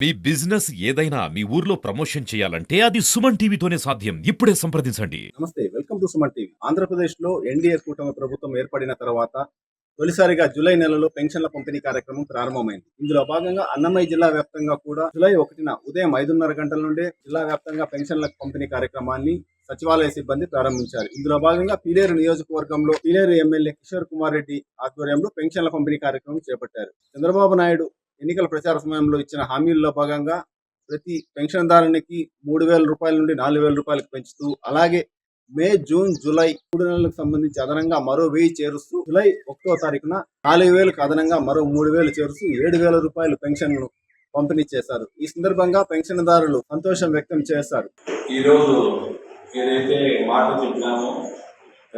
మీ business ఏదైనా మీ ఊర్లో promotion చేయాలంటే అది సుమన్ టీవీతోనే సాధ్యం. ఇప్పుడే సంప్రదించండి. నమస్తే, వెల్కమ్ టు సుమన్ టీవీ. ఆంధ్రప్రదేశ్లో ఎన్డీఏ కూటమి ప్రభుత్వం ఏర్పడిన తర్వాత తొలిసారిగా జూలై నెలలో పెన్షన్ల పంపిణీ కార్యక్రమం ప్రారంభమైంది. ఇందులో భాగంగా అన్నమయ్య జిల్లా వ్యాప్తంగా కూడా జూలై 1న ఉదయం 5:30 గంటల నుండే జిల్లా వ్యాప్తంగా పెన్షన్ల పంపిణీ కార్యక్రమాన్ని సచివాలయ సిబ్బంది ప్రారంభించారు. ఇందులో భాగంగా పీలేరు నియోజకవర్గంలో పీలేరు ఎమ్మెల్యే కిషోర్ కుమార్ రెడ్డి ఆధ్వర్యంలో పెన్షన్ల పంపిణీ కార్యక్రమం చేపట్టారు. చంద్రబాబు నాయుడు ఎన్నికల ప్రచార సమయంలో ఇచ్చిన హామీల్లో భాగంగా ప్రతి పెన్షన్దారునికి 3,000 రూపాయల నుండి 4,000 రూపాయలకు పెంచుతూ, అలాగే మే, జూన్, జూలై 3 నెలలకు సంబంధించి అదనంగా మరో 1000 చేరుస్తూ, జూలై 1వ తారీఖున 4,000కు అదనంగా మరో 3,000 చేరుస్తూ 7,000 రూపాయలు పెన్షన్ను పంపిణీ చేశారు. ఈ సందర్భంగా పెన్షన్దారులు సంతోషం వ్యక్తం చేశారు. ఈరోజు ఏదైతే మాట చెప్పినామో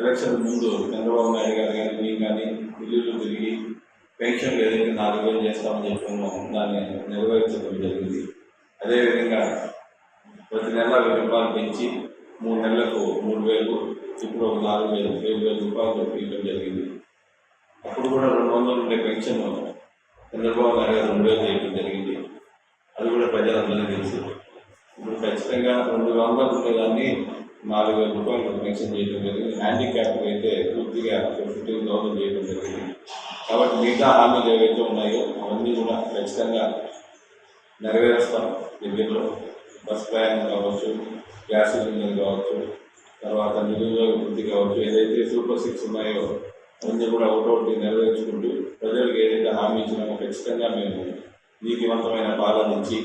ఎలక్షన్ ముందు చంద్రబాబు నాయుడు గారు కానీ మేము కానీ ఢిల్లీలో తిరిగి పెన్షన్లు ఏదైతే 4,000 చేస్తామని చెప్పుకున్నామో దాన్ని నెరవేర్చడం జరిగింది. అదేవిధంగా ప్రతి నెల 1,000 రూపాయలు పెంచి 3 నెలలకు 3,000, ఇప్పుడు 4,000, 7,000 రూపాయలు ఇవ్వడం జరిగింది. అప్పుడు కూడా 200 ఉండే పెన్షన్ చంద్రబాబు నాయుడు గారు 2,000 చేయడం జరిగింది. అది కూడా ప్రజలందరికీ తెలుసు. ఇప్పుడు ఖచ్చితంగా 200 ఉండేదాన్ని 4,000 రూపాయలు పెన్షన్ చేయడం జరిగింది. హ్యాండిక్యాప్కి అయితే పూర్తిగా 15,000 చేయడం జరిగింది. కాబట్టి మిగతా హామీలు ఏవైతే ఉన్నాయో అవన్నీ కూడా ఖచ్చితంగా నెరవేరుస్తాం. దగ్గరలో బస్ ప్రయాణం కావచ్చు, గ్యాస్ సిలిండర్ కావచ్చు, తర్వాత నిరుద్యోగ వృద్ధి కావచ్చు, ఏదైతే సూపర్ 6 ఉన్నాయో అవన్నీ కూడా ఒకటొకటి నెరవేర్చుకుంటూ ప్రజలకు ఏదైతే హామీ ఇచ్చినామో ఖచ్చితంగా మేము నీతివంతమైన పాలన ఇచ్చి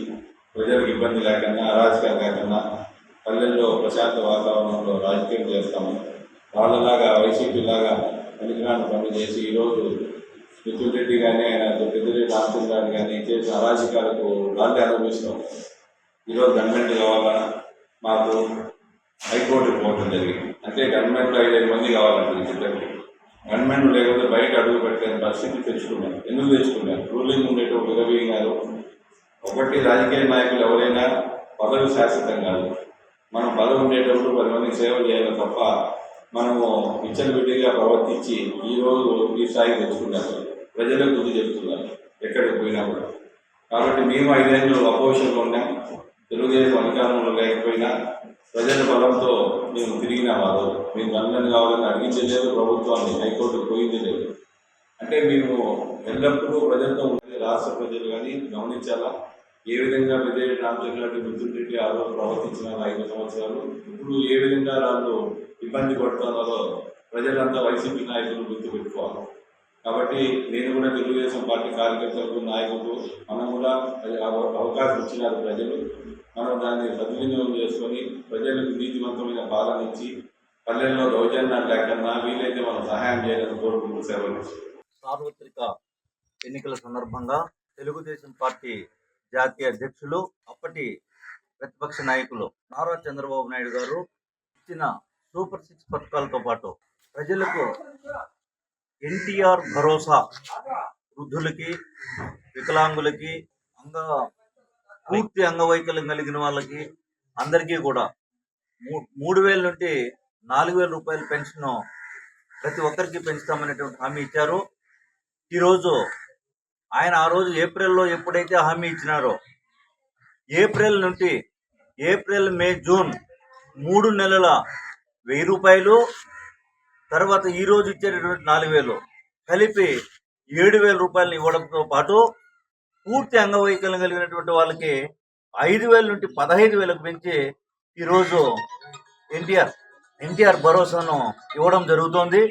ప్రజలకు ఇబ్బంది లేకుండా, అరాజకాలు లేకుండా పల్లెల్లో ప్రశాంత వాతావరణంలో రాజకీయం చేస్తాము. వాళ్ళలాగా వైసీపీలాగా పనికిరాని పనులు చేసి ఈరోజు మిథున్ రెడ్డి కానీ ఆయన పెద్దిరెడ్డి రామచంద్ర కానీ చేసిన అరాజకాలకు వాళ్ళే అనుభవిస్తున్నాం. ఈరోజు గవర్నమెంట్ కావాలన్నా మాకు హైకోర్టుకు పోవడం జరిగింది. అంటే గవర్నమెంట్లో 5 మంది కావాలంటే ఇద్దరికి గవర్నమెంట్ లేకపోతే బయట అడుగు పెట్టే పరిస్థితి తెచ్చుకున్నారు. ఎందుకు తెచ్చుకున్నారు? రూలింగ్ ఉండేటప్పుడు విగవీగారు. ఒకటి, రాజకీయ నాయకులు ఎవరైనా పదవి శాశ్వతం కాదు. మనం పదవి ఉండేటప్పుడు 10 మందికి సేవ చేయాలి తప్ప మనము విచ్చలవిడిగా ప్రవర్తించి ఈరోజు ఈ స్థాయికి తెచ్చుకున్నారు. ప్రజలకు బుద్ధి చెప్తున్నారు ఎక్కడికి పోయినా కూడా. కాబట్టి మేము 5 ఏళ్ళు అపోజిషన్లో ఉన్నాం. తెలుగుదేశం అధికారంలో లేకపోయినా ప్రజల బలంతో మేము తిరిగిన వారు. మేము గవర్నమెంట్ కావాలని అడిగించలేదు, ప్రభుత్వాన్ని హైకోర్టుకు పోయింది లేదు. అంటే మేము ఎల్లప్పుడూ ప్రజలతో ఉండే రాష్ట్ర ప్రజలు కానీ గమనించాలా ఏ విధంగా పెద్దిరెడ్డి రామచంద్ర మిథున్ రెడ్డి ఆ రోజు ప్రవర్తించిన 5 సంవత్సరాలు ఇప్పుడు ఏ విధంగా వాళ్ళు ఇబ్బంది పడుతున్నారో ప్రజలంతా వైసీపీ నాయకులు గుర్తుపెట్టుకోవాలి. కాబట్టి నేను కూడా తెలుగుదేశం పార్టీ కార్యకర్తలకు, నాయకులకు మనం కూడా అవకాశం ఇచ్చినారు ప్రజలు. మనం దాన్ని సద్వినియోగం చేసుకొని ప్రజలకు నీతివంతమైన పాలన ఇచ్చి పల్లెల్లో దౌర్జన్యాలు లేకుండా వీలైతే మనం సహాయం చేయాలని కోరుకుంటూ సేవలు. సార్వత్రిక ఎన్నికల సందర్భంగా తెలుగుదేశం పార్టీ జాతీయ అధ్యక్షులు, అప్పటి ప్రతిపక్ష నాయకులు నారా చంద్రబాబు నాయుడు గారు ఇచ్చిన సూపర్ 6 పథకాలతో పాటు ప్రజలకు ఎన్టీఆర్ భరోసా, వృద్ధులకి, వికలాంగులకి, పూర్తి అంగవైకల్యం కలిగిన వాళ్ళకి అందరికీ కూడా 3,000 నుండి 4,000 రూపాయల పెన్షన్ ప్రతి ఒక్కరికి పెంచుతామనేటువంటి హామీ ఇచ్చారు. ఈరోజు ఆయన ఆ రోజు ఏప్రిల్లో ఎప్పుడైతే హామీ ఇచ్చినారో ఏప్రిల్ నుండి మే, జూన్ 3 నెలల 1,000 రూపాయలు, తర్వాత ఈరోజు ఇచ్చేటటువంటి 4,000 కలిపి 7,000 రూపాయలు ఇవ్వడంతో పాటు పూర్తి అంగవైకల్యం కలిగినటువంటి వాళ్ళకి 5,000 నుండి 15,000కు పెంచి ఈరోజు ఎన్టీఆర్ భరోసాను ఇవ్వడం జరుగుతోంది.